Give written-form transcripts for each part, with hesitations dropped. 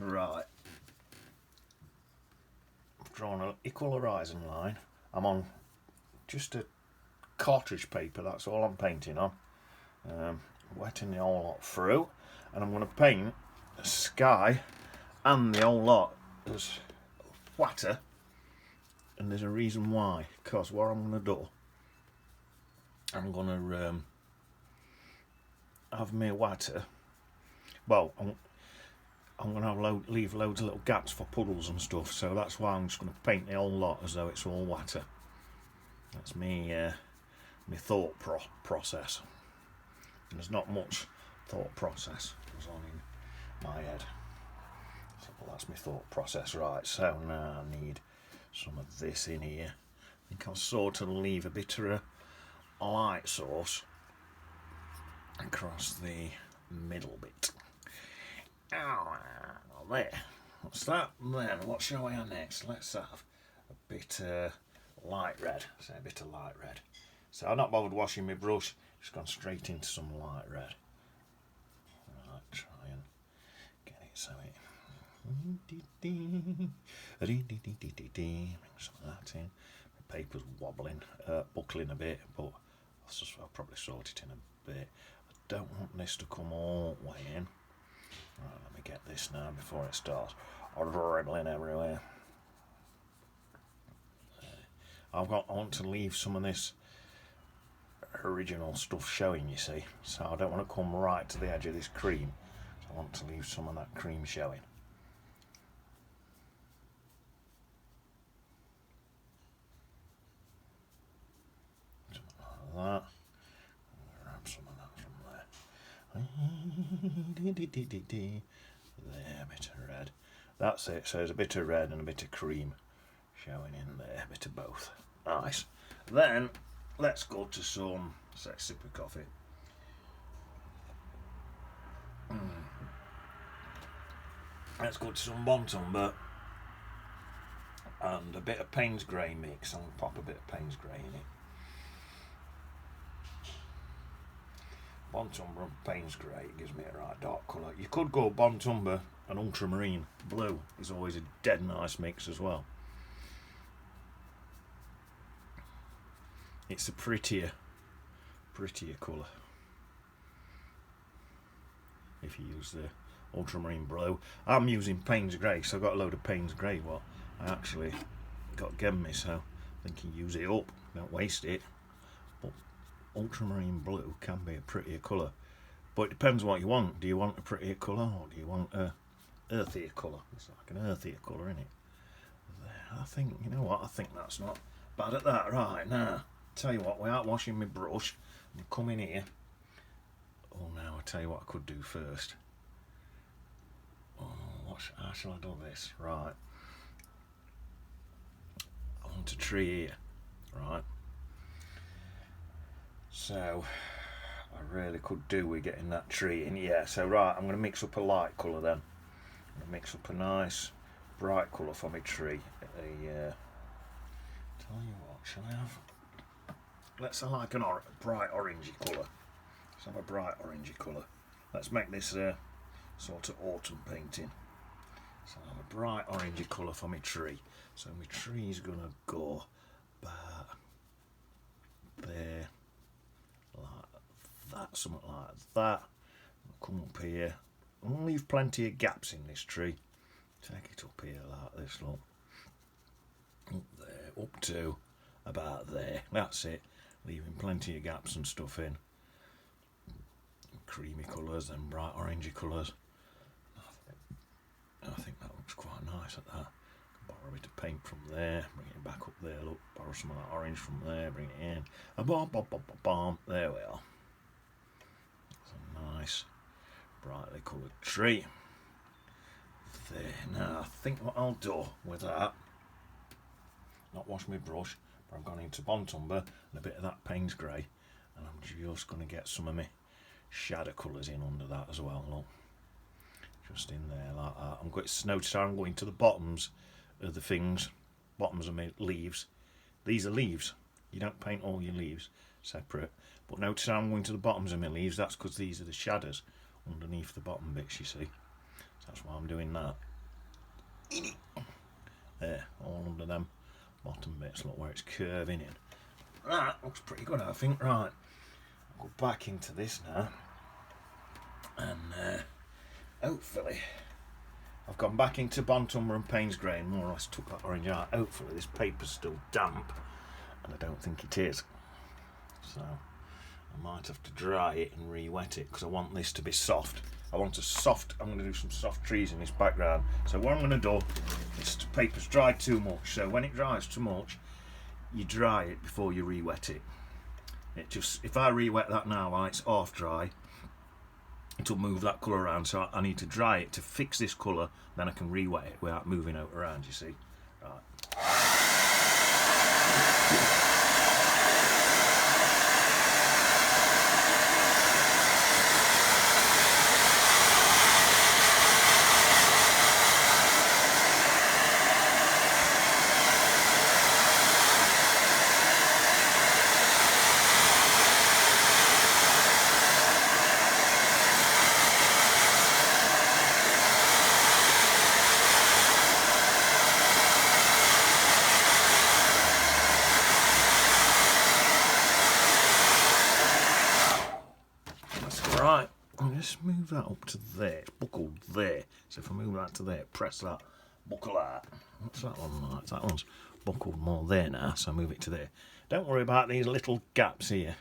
Right. I've drawn an equal horizon line. I'm on just a cartridge paper, that's all I'm painting on. Wetting the whole lot through, and I'm going to paint the sky and the whole lot as water, and there's a reason why, because what I'm going to do, I'm going to have my water, well, I'm going to leave loads of little gaps for puddles and stuff, so that's why I'm just going to paint the whole lot as though it's all water. That's me thought process. And there's not much thought process goes on in my head. So that's my thought process. Right, so now I need some of this in here. I think I'll sort of leave a bit of a light source across the middle bit. There. What's that? Then what shall we have next? Let's have a bit light red. Say a bit of light red. So I'm not bothered washing my brush, just gone straight into some light red. Right, try and get it so it. Bring some of that in. The paper's wobbling, buckling a bit, but I'll probably sort it in a bit. I don't want this to come all the way in. Right, let me get this now before it starts dribbling everywhere. I want to leave some of this original stuff showing, you see, so I don't want to come right to the edge of this cream, so I want to leave some of that cream showing. Something like that. Grab some of that from there. There, a bit of red. That's it, so there's a bit of red and a bit of cream showing in there, a bit of both. Nice. Then let's go to some, let's sip of coffee. Let's go to some Watercolour and a bit of Payne's Grey mix. I'm going to pop a bit of Payne's Grey in it. Watercolour and Payne's Grey gives me a right dark colour. You could go Watercolour and Ultramarine Blue is always a dead nice mix as well. It's a prettier colour if you use the Ultramarine Blue. I'm using Payne's Grey, so I've got a load of Payne's Grey what I actually got given me, so I think you use it up, don't waste it. But Ultramarine Blue can be a prettier colour, but it depends what you want. Do you want a prettier colour or do you want a earthier colour? It's like an earthier colour, isn't it? There, I think, you know what, I think that's not bad at that. Right, now tell you what, without washing my brush, I'm come in here. Oh, now I tell you what I could do first. Oh, how shall I do this? Right, I want a tree here, right? So I really could do with getting that tree in. Yeah, so right, I'm going to mix up a light colour then. I'm going to mix up a nice bright colour for my tree. Tell you what, shall I have? Let's have like a bright orangey colour. Let's have a bright orangey colour. Let's make this sort of autumn painting. So I'll have a bright orangey colour for my tree. So my tree's going to go about there, like that, something like that. I'll come up here. I'm going to leave plenty of gaps in this tree. Take it up here like this, look. Up there, up to about there. That's it. Leaving plenty of gaps and stuff in. Creamy colours and bright orangey colours. I think that looks quite nice at that. Borrow a bit of paint from there, bring it back up there, look, borrow some of that orange from there, bring it in. And bomb. There we are. It's a nice, brightly coloured tree. There. Now, I think what I'll do with that, not wash my brush, but I've gone into Watercolour and a bit of that Payne's Grey, and I'm just going to get some of my shadow colours in under that as well, look. Just in there like that. I'm going to notice how I'm going to the bottoms of the things, bottoms of my leaves. These are leaves. You don't paint all your leaves separate, but notice how I'm going to the bottoms of my leaves. That's because these are the shadows underneath the bottom bits, you see. So That's why I'm doing that. There, all under them bottom bits, look where it's curving in. That looks pretty good, I think. Right, I'll go back into this now, and hopefully I've gone back into Bontumber and Payne's Grey and more or less took that orange out. Hopefully this paper's still damp, and I don't think it is. So I might have to dry it and re-wet it because I want this to be soft. I'm going to do some soft trees in this background. So what I'm going to do is the paper's dried too much. So when it dries too much, you dry it before you re-wet it. If I re-wet that now while it's half dry, it'll move that colour around. So I need to dry it to fix this colour, then I can re-wet it without moving it around, you see. Right. Right, I'll just move that up to there, it's buckled there. So if I move that to there, press that, buckle that. What's that one like? That one's buckled more there now, so I move it to there. Don't worry about these little gaps here,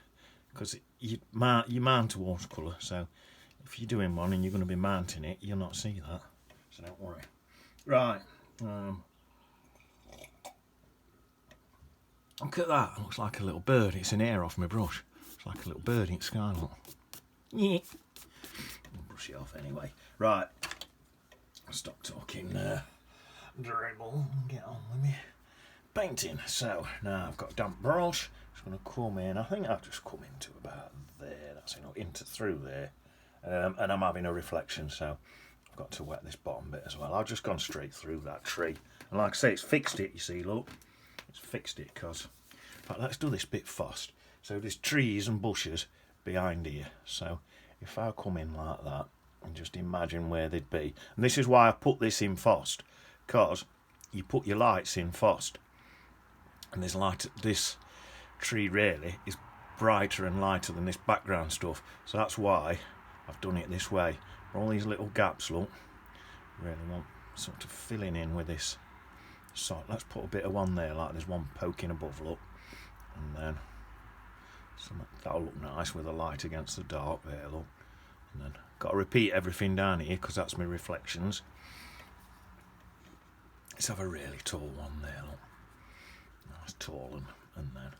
because you mount a watercolour, so if you're doing one and you're going to be mounting it, you'll not see that, so don't worry. Right, look at that, it looks like a little bird. It's an hair off my brush. It's like a little bird in the sky, look. Yeah. I'll brush it off anyway. Right, I'll stop talking dribble and get on with me painting. So now I've got a damp brush. Just going to come in. I think I've just come into about there. That's enough, into through there. And I'm having a reflection, so I've got to wet this bottom bit as well. I've just gone straight through that tree. And like I say, it's fixed it, you see, look. It's fixed it because, in fact, let's do this bit fast. So there's trees and bushes behind here, so if I come in like that and just imagine where they'd be, and this is why I put this in first, because you put your lights in first, and this tree really is brighter and lighter than this background stuff, so that's why I've done it this way. All these little gaps, look, really want sort of filling in with this. So let's put a bit of one there, like there's one poking above, look, and then that'll look nice with the light against the dark there, look. And then got to repeat everything down here because that's my reflections. Let's have a really tall one there, look. Nice tall and then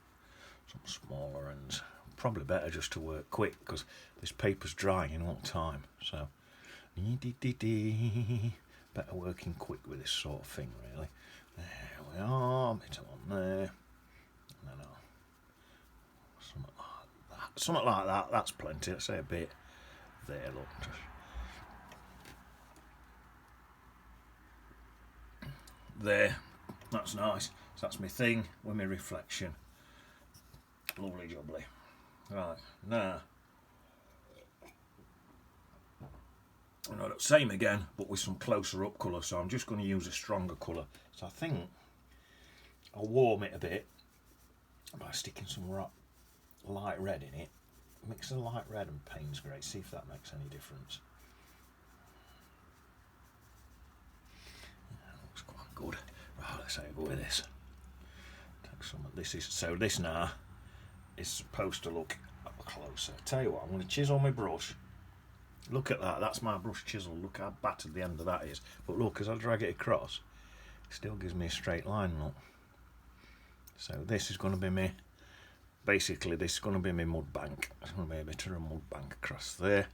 some smaller ones. Probably better just to work quick because this paper's drying all the time. So better working quick with this sort of thing, really. There we are, bit on there. And then something like that, that's plenty. Let's say a bit there, look. There, that's nice. So that's my thing with my reflection. Lovely jubbly. Right, now, same again, but with some closer up colour. So I'm just going to use a stronger colour. So I think I'll warm it a bit by sticking some light red in it. Mix the light red and Payne's Grey, see if that makes any difference. That looks quite good. Right, let's have a go with this. Take some of this. This now is supposed to look up closer. Tell you what, I'm going to chisel my brush. Look at that, that's my brush chisel. Look how battered the end of that is. But look, as I drag it across, it still gives me a straight line, look. So this is going to be me. Basically, this is going to be my mud bank. It's going to be a bit of a mud bank across there.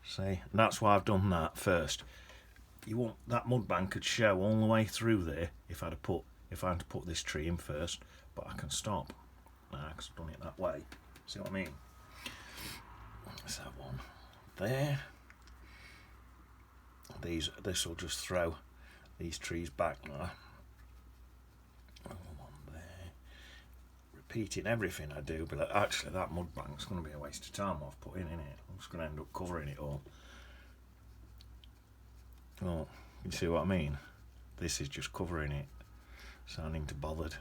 See, and that's why I've done that first. You want that mud bank could show all the way through there if I had to put this tree in first, but I can stop now because I've done it that way. See what I mean? Let's have one there. This will just throw these trees back now. Repeating everything I do, but actually that mud bank's going to be a waste of time I've put in it. I'm just going to end up covering it all. Oh, you see what I mean? This is just covering it, sounding too bothered.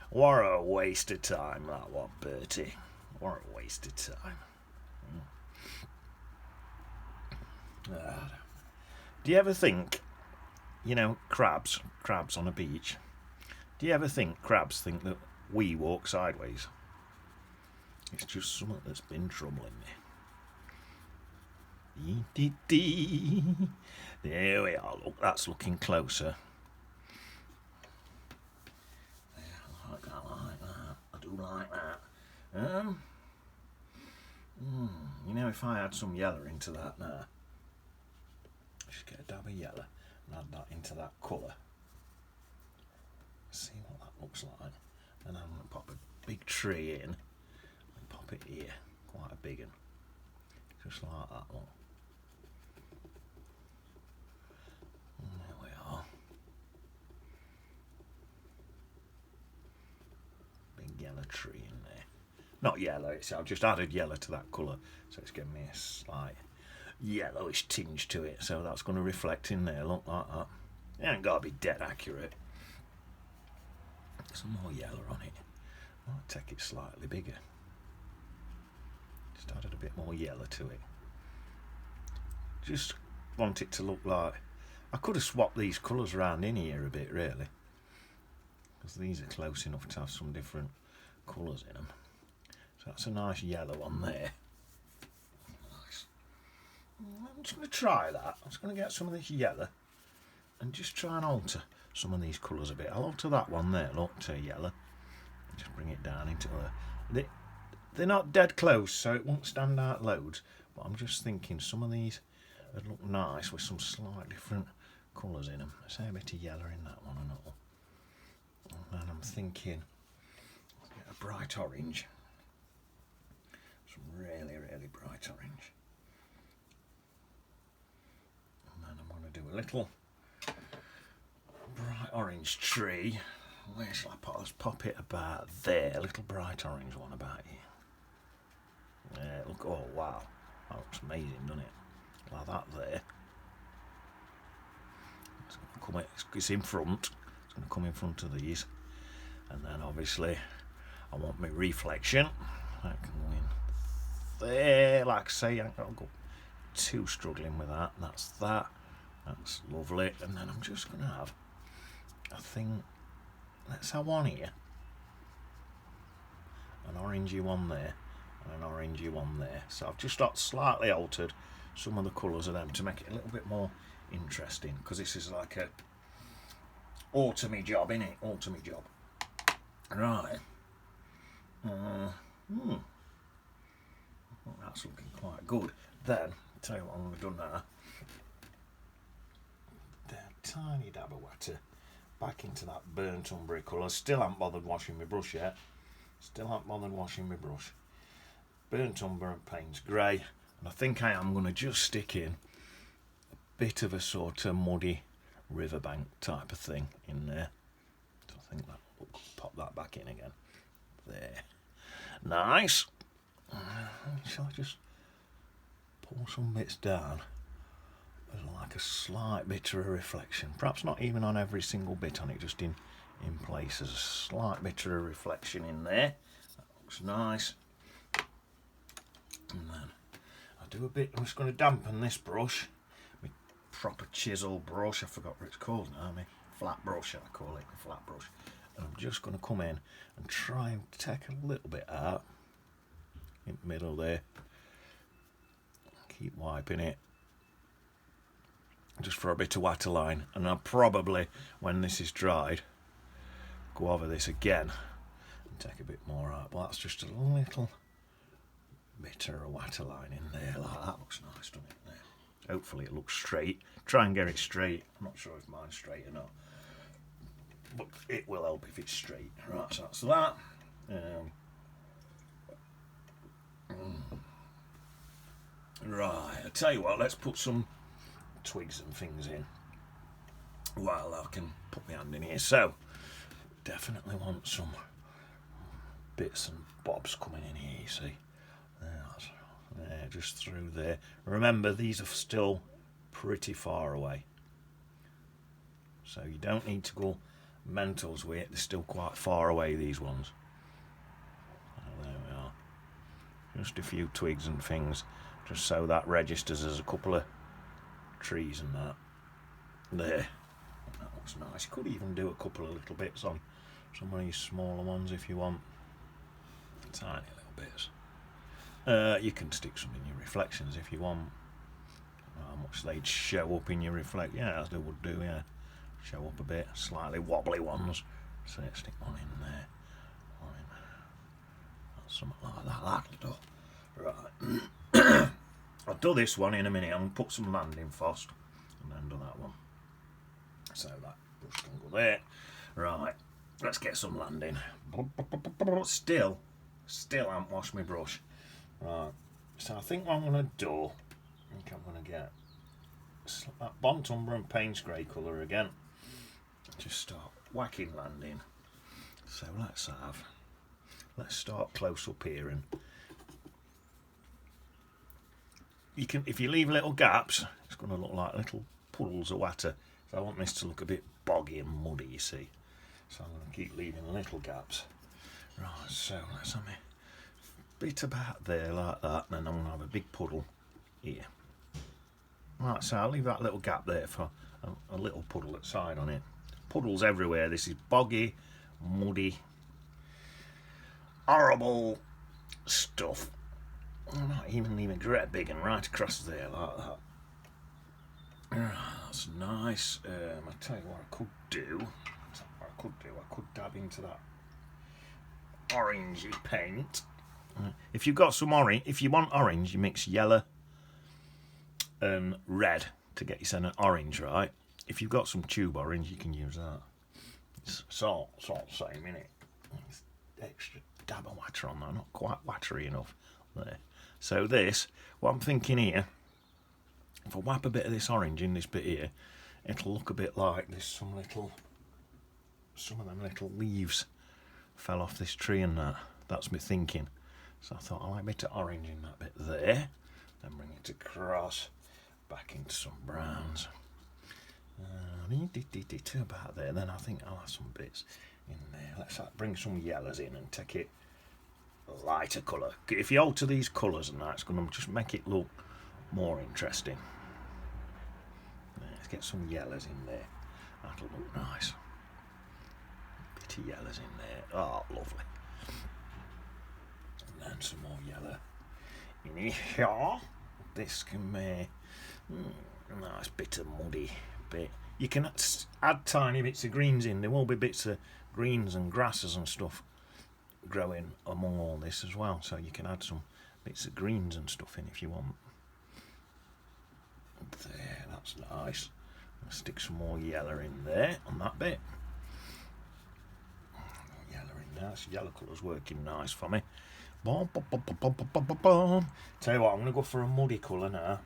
What a waste of time that one, Bertie. What a waste of time. Do you ever think, you know, crabs on a beach, do you ever think crabs think that we walk sideways? It's just something that's been troubling me. There we are, look, that's looking closer. I like that. I do like that. You know, if I add some yellow into that now, just get a dab of yellow and add that into that colour. See what that looks like. And I'm going to pop a big tree in and pop it here, quite a big one. Just like that, look. And there we are. Big yellow tree in there. Not yellow, I've just added yellow to that colour, so it's giving me a slight yellowish tinge to it, so that's going to reflect in there, look like that. It ain't got to be dead accurate. Some more yellow on it. I'll take it slightly bigger. Just added a bit more yellow to it. Just want it to look like... I could have swapped these colours around in here a bit, really, because these are close enough to have some different colours in them. So that's a nice yellow on there. Nice. I'm just going to try that. I'm just going to get some of this yellow and just try and alter some of these colours a bit. I'll alter that one there, look, to yellow. Just bring it down into a... They're not dead close, so it won't stand out loads. But I'm just thinking some of these would look nice with some slightly different colours in them. Say a bit of yellow in that one and all. And then I'm thinking, get a bright orange. Some really, really bright orange. And then I'm going to do a little bright orange tree. Where shall I put? Let's pop it about there. A little bright orange one about here. Yeah, look, oh wow. That looks amazing, doesn't it? Like that there. It's in front. It's going to come in front of these. And then obviously I want my reflection. That can go in there. Like I say, I ain't got to go too struggling with that. That's that. That's lovely. And then I'm just going to have, I think, let's have one here. An orangey one there. And an orangey one there. So I've just got slightly altered some of the colours of them to make it a little bit more interesting, because this is like a autumny job, innit? Autumny job. Right. Well, that's looking quite good. Then, tell you what I'm going to do now. A tiny dab of water back into that burnt umber colour. Still haven't bothered washing my brush yet. Burnt umber and Payne's grey. And I think I am going to just stick in a bit of a sort of muddy riverbank type of thing in there. So I think that will pop that back in again. There. Nice. Shall I just pull some bits down? There's like a slight bit of a reflection. Perhaps not even on every single bit on it, just in places. A slight bit of a reflection in there. That looks nice. And then I'll do a bit, I'm just going to dampen this brush. My proper chisel brush, I forgot what it's called now. My flat brush, I call it, my flat brush. And I'm just going to come in and try and take a little bit out in the middle there. Keep wiping it just for a bit of waterline, and I'll probably, when this is dried, go over this again and take a bit more out. But that's just a little bit of a waterline in there, like that. Looks nice, doesn't it? There. Hopefully it looks straight. Try and get it straight. I'm not sure if mine's straight or not, but it will help if it's straight. Right, so that's that. Right, I tell you what, let's put some twigs and things in while I can put my hand in here. So, definitely want some bits and bobs coming in here, you see. There, just through there. Remember, these are still pretty far away. So you don't need to go mentals with it. They're still quite far away, these ones. Oh, there we are. Just a few twigs and things, just so that registers as a couple of trees and that. There. That looks nice. You could even do a couple of little bits on some of these smaller ones if you want. Tiny little bits. You can stick some in your reflections if you want. How much they'd show up in your reflect? Yeah, as they would do. Yeah, show up a bit. Slightly wobbly ones. So stick one in there. One in there. Something like that. That'll do. Right. I'll do this one in a minute. I'm going to put some landing first, and then do that one. So that brush can go there. Right. Let's get some landing. Still haven't washed my brush. Right. So I think what I'm going to do, I think I'm going to get that Bontumber and Payne's Grey colour again. Just start whacking landing. So let's start close up here, and you can, if you leave little gaps, it's going to look like little puddles of water. So I want this to look a bit boggy and muddy, you see. So I'm going to keep leaving little gaps. Right, so let's have a bit about there like that, and then I'm going to have a big puddle here. Right, so I'll leave that little gap there for a little puddle at side on it. Puddles everywhere. This is boggy, muddy, horrible stuff. I might even leave a great big and right across there like that. That's nice. I'll tell you what I could do. I could dab into that orangey paint. If you've got some orange, if you want orange, you mix yellow and red to get yourself an orange, right? If you've got some tube orange, you can use that. It's sort of the same, innit? It's extra dab of water on that, not quite watery enough there. So this, what I'm thinking here, if I whap a bit of this orange in this bit here, it'll look a bit like there's some of them little leaves fell off this tree and that. That's my thinking. So I thought I like a bit of orange in that bit there, then bring it across, back into some browns. About there, then I think I'll have some bits in there. Let's bring some yellows in and take it lighter colour. If you alter these colours and that, it's going to just make it look more interesting. Let's get some yellows in there. That'll look nice. Bit of yellows in there. Oh, lovely. And then some more yellow in here. This can be a nice bit of muddy bit. You can add tiny bits of greens in. There will be bits of greens and grasses and stuff growing among all this as well. So you can add some bits of greens and stuff in if you want. There, that's nice. I'll stick some more yellow in there on that bit. Yellow in there. This yellow colour's working nice for me. Tell you what, I'm going to go for a muddy colour now.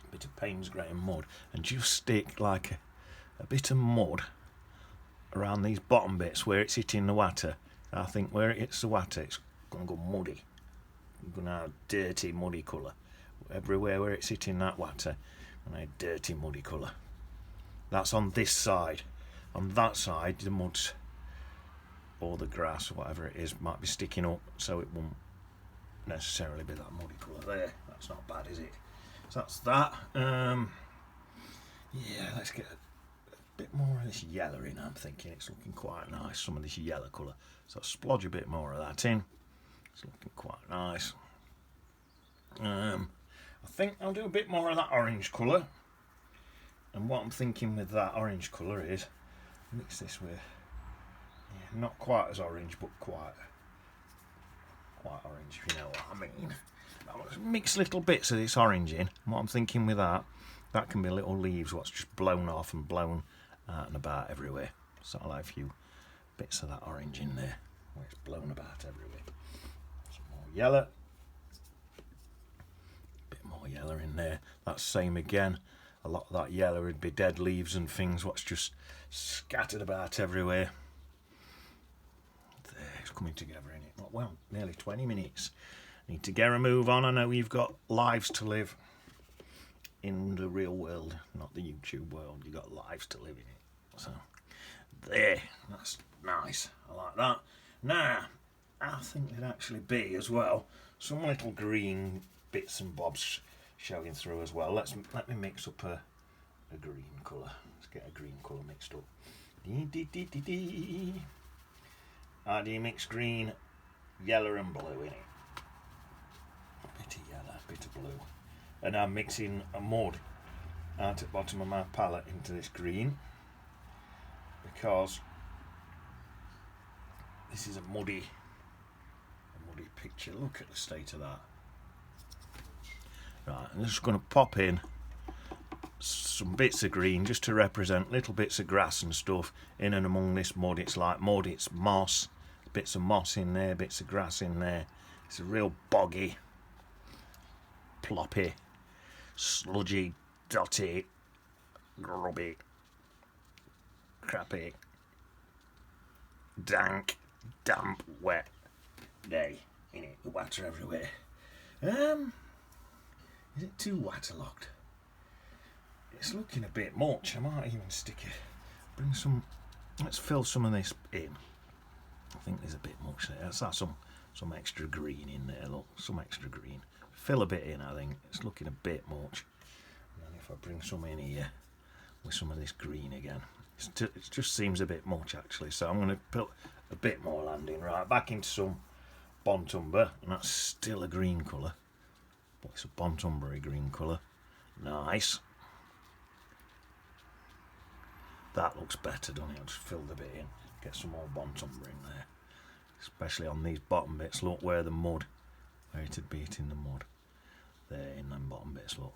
A bit of Payne's Grey and mud, and just stick like a bit of mud around these bottom bits where it's hitting the water. I think where it hits the water, it's going to go muddy. It's going to have dirty, muddy colour. Everywhere where it's hitting that water, and a dirty, muddy colour. That's on this side. On that side, the mud's or the grass or whatever it is might be sticking up, so it won't necessarily be that muddy colour there. That's not bad, is it? So that's that. Yeah, let's get a bit more of this yellow in. I'm thinking it's looking quite nice, some of this yellow colour. So I'll splodge a bit more of that in. It's looking quite nice. I think I'll do a bit more of that orange colour. And what I'm thinking with that orange colour is mix this with, not quite as orange, but quite orange, if you know what I mean. I'll mix little bits of this orange in. And what I'm thinking with that can be little leaves what's just blown off and blown out and about everywhere. So I'll have a few bits of that orange in there where it's blown about everywhere. Some more yellow. Bit more yellow in there. That's same again. A lot of that yellow would be dead leaves and things what's just scattered about everywhere. There, it's coming together in it. Well, nearly 20 minutes. Need to get a move on. I know you've got lives to live in the real world, not the YouTube world. You've got lives to live in it. So there, that's nice. I like that. Now, I think there'd actually be as well some little green bits and bobs showing through as well. Let me mix up a green colour. Let's get a green colour mixed up. How do you mix green, yellow and blue in it? A bit of yellow, a bit of blue. And I'm mixing a mud out at the bottom of my palette into this green, because this is a muddy picture. Look at the state of that. Right, I'm just going to pop in some bits of green just to represent little bits of grass and stuff in and among this mud. It's like mud, it's moss, bits of moss in there, bits of grass in there. It's a real boggy, ploppy, sludgy, dotty, grubby, crappy, dank, damp, wet day. In it, the water everywhere. Is it too waterlogged? It's looking a bit much. I might even stick it. Bring some. Let's fill some of this in. I think there's a bit much there. Let's add some extra green in there. Look, some extra green. Fill a bit in. I think it's looking a bit much. And then if I bring some in here with some of this green again, it just seems a bit much actually. So I'm going to put a bit more landing. Right, back into some Bontumber, and that's still a green colour, but it's a Bontumbery green colour. Nice. That looks better, doesn't it? I'll just fill the bit in, get some more Bontumber in there, especially on these bottom bits. Look where the mud, where it'd be in the mud. There, in them bottom bits, look.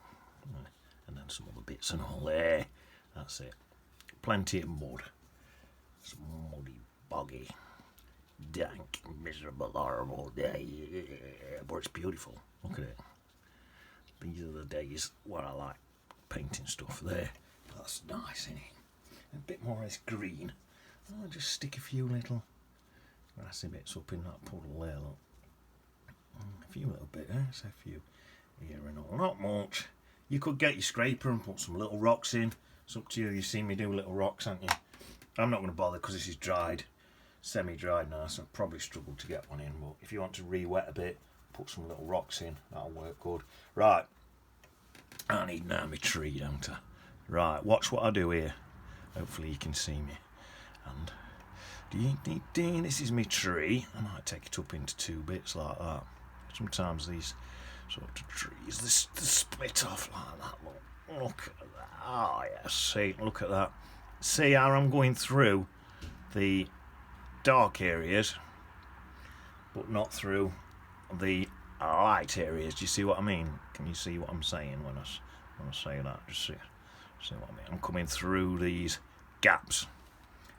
And then some other bits and all there. That's it. Plenty of mud. Some muddy, boggy, dank, miserable, horrible day, but it's beautiful. Look at it. These are the days where I like painting stuff there. That's nice, isn't it? A bit more of this green. I'll just stick a few little grassy bits up in that puddle there, look. A few little bits, so a few here and all. Not much. You could get your scraper and put some little rocks in. It's up to you. You've seen me do little rocks, haven't you? I'm not going to bother because this is dried, semi-dried now, so I'll probably struggle to get one in. But if you want to re-wet a bit, put some little rocks in. That'll work good. Right. I need now my tree, don't I? Right, watch what I do here. Hopefully you can see me. And this is my tree. I might take it up into two bits like that. Sometimes these sort of trees, they split off like that. Look at that. Oh, yeah, see, look at that. See how I'm going through the dark areas, but not through the light areas. Do you see what I mean? Can you see what I'm saying when I say that? Just see what I mean. I'm coming through these gaps.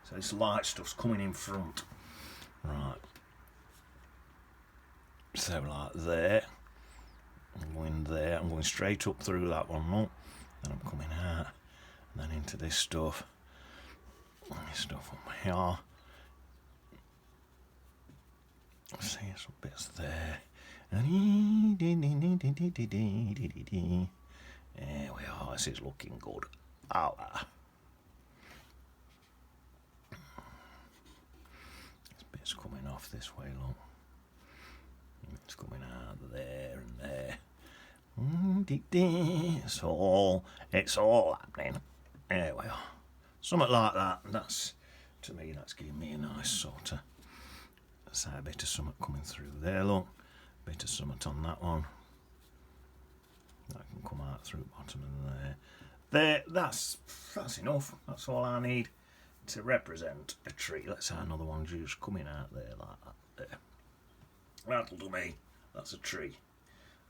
So this light stuff's coming in front. Right. So like there. I'm going there. I'm going straight up through that one. Look. Then I'm coming out. And then into this stuff. And this stuff up here. See some bits there. And there we are. This is looking good. Oh, this bit's coming off this way, look. It's coming out there and there. It's all happening. There we are. Something like that. That's, to me, that's giving me a nice sort of, say, a bit of something coming through there, look. A bit of something on that one. That can come out through the bottom of there. There, that's enough. That's all I need to represent a tree. Let's have another one just coming out there like that. There. That'll do me. That's a tree.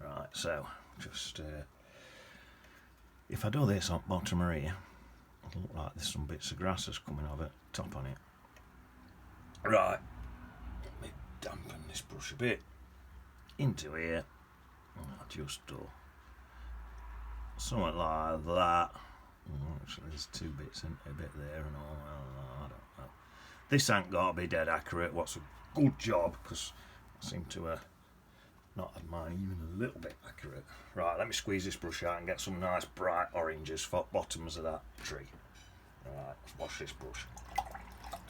Right, so just if I do this on bottom here, it'll look like there's some bits of grass that's coming over top on it. Right, let me dampen this brush a bit into here. I'll just do something like that. Actually, there's two bits in a bit there and all. I don't know. This ain't got to be dead accurate. What's a good job, because I seem to not had mine even a little bit accurate. Right, let me squeeze this brush out and get some nice bright oranges for bottoms of that tree. Right, let's wash this brush.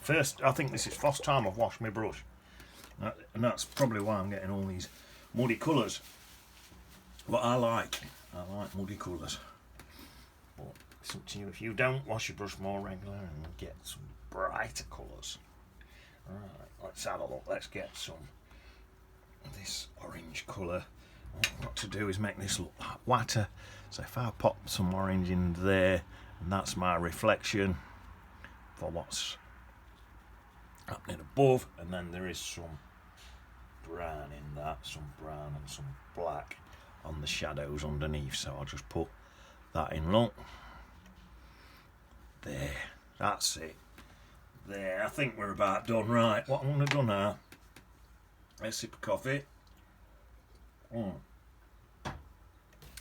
First, I think this is first time I've washed my brush. And that's probably why I'm getting all these muddy colours. But I like muddy colours. But it's up to you. If you don't wash your brush more regular and get some brighter colours. Right, let's have a look. Let's get some of this orange colour. What I've got to do is make this look like water. So if I pop some orange in there, and that's my reflection for what's happening above, and then there is some brown in that, some brown and some black on the shadows underneath, so I'll just put that in. Look there, that's it. There, I think we're about done. Right, what I'm going to do now, let's sip of coffee.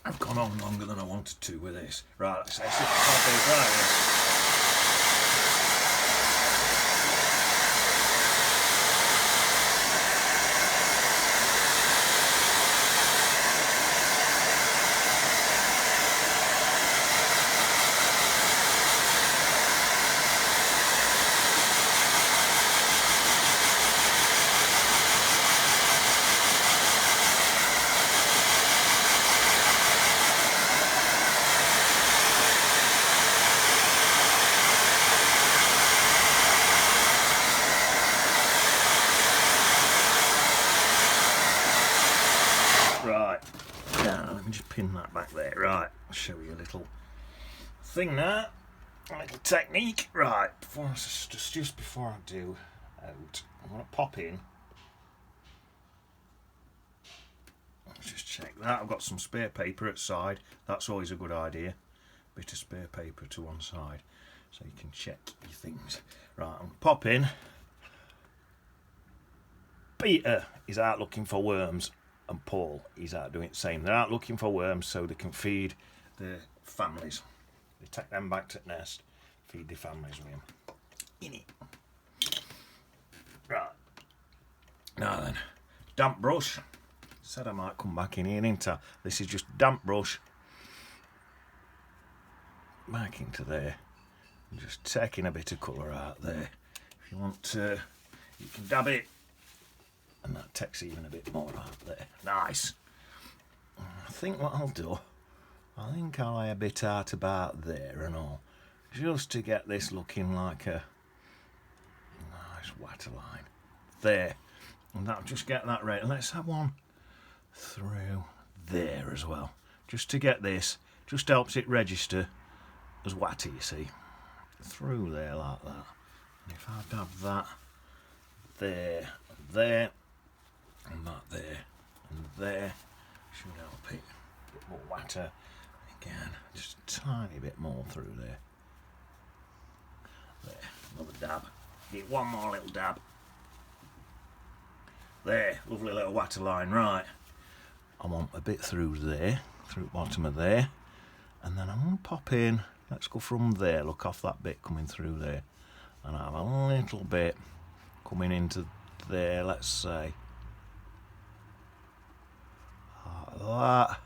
I've gone on longer than I wanted to with this. Right, let's sip of coffee. Right. Right, now let me just pin that back there. Right, I'll show you a little thing now, a little technique. Right, just before I do out, I'm going to pop in. Let's just check that. I've got some spare paper at side. That's always a good idea. Bit of spare paper to one side so you can check your things. Right, I'm going to pop in. Peter is out looking for worms. And Paul is out doing the same. They're out looking for worms so they can feed the families. They take them back to the nest, feed the families with them. In it. Right. Now then, damp brush. Said I might come back in here, didn't I? This is just damp brush. Back into there. And just taking a bit of colour out there. If you want to, you can dab it. And that takes even a bit more out there. Nice. I think what I'll do, I think I'll lay a bit out about there and all. Just to get this looking like a nice waterline. There. And that'll just get that right. Let's have one through there as well. Just to get this, just helps it register as water, you see. Through there like that. And if I dab that there and there, and that there and there, should help it. A bit more water. Again, just a tiny bit more through there. There, another dab. Get one more little dab. There, lovely little water line. Right, I want a bit through there, through the bottom of there, and then I'm going to pop in. Let's go from there, look off that bit coming through there, and I have a little bit coming into there, let's say. That.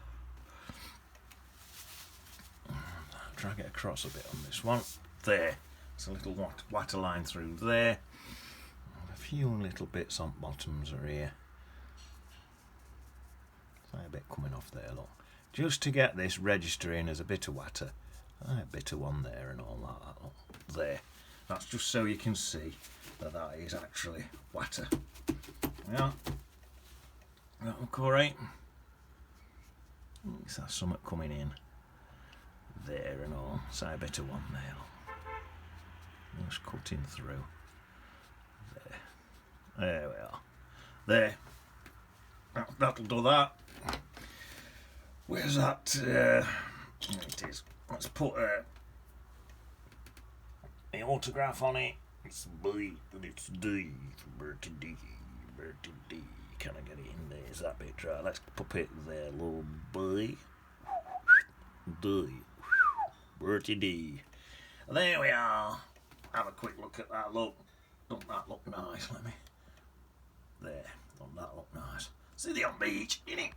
Drag it across a bit on this one. There. It's a little water line through there. And a few little bits on bottoms are here. So a bit coming off there, look. Just to get this registering as a bit of water. A bit of one there and all that. Look. There. That's just so you can see that that is actually water. Yeah. That look alright. So that's something coming in there and all. So a bit of one there. Just cutting through. There. There we are. There. That'll do that. Where's that? There it is. Let's put an autograph on it. It's B, but it's D for Bertie D. Bertie D. Can I get it in there? Is that bit right? Let's pop it there, little boy. D. Bertie D. There we are. Have a quick look at that. Look. Don't that look nice? Let me. There. Don't that look nice? See the on beach, innit?